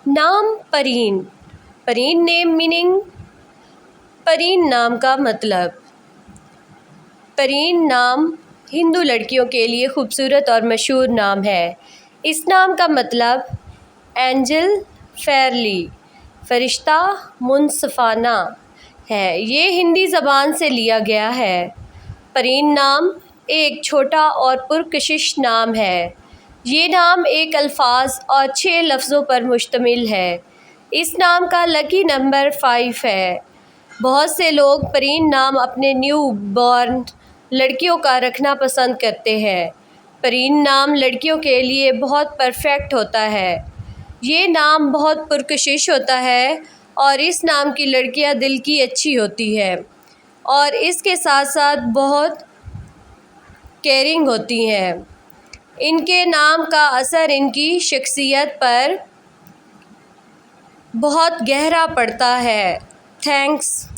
नाम परीन। परीन name meaning परीन नाम का मतलब। परीन नाम हिंदू लड़कियों के लिए खूबसूरत और मशहूर नाम है। इस नाम का मतलब एंजल फेयरली, फ़रिश्ता मुनसफ़ाना है। ये हिंदी ज़बान से लिया गया है। परीन नाम एक छोटा और पुरकशिश नाम है। ये नाम एक अल्फाज और 6 लफ्ज़ों पर मुश्तमिल है। इस नाम का लकी नंबर 5 है। बहुत से लोग परीन नाम अपने न्यू बॉर्न लड़कियों का रखना पसंद करते हैं। परीन नाम लड़कियों के लिए बहुत परफेक्ट होता है। ये नाम बहुत पुरकशिश होता है और इस नाम की लड़कियां दिल की अच्छी होती है और इसके साथ साथ बहुत केयरिंग होती हैं। इनके नाम का असर इनकी शख्सियत पर बहुत गहरा पड़ता है। थैंक्स।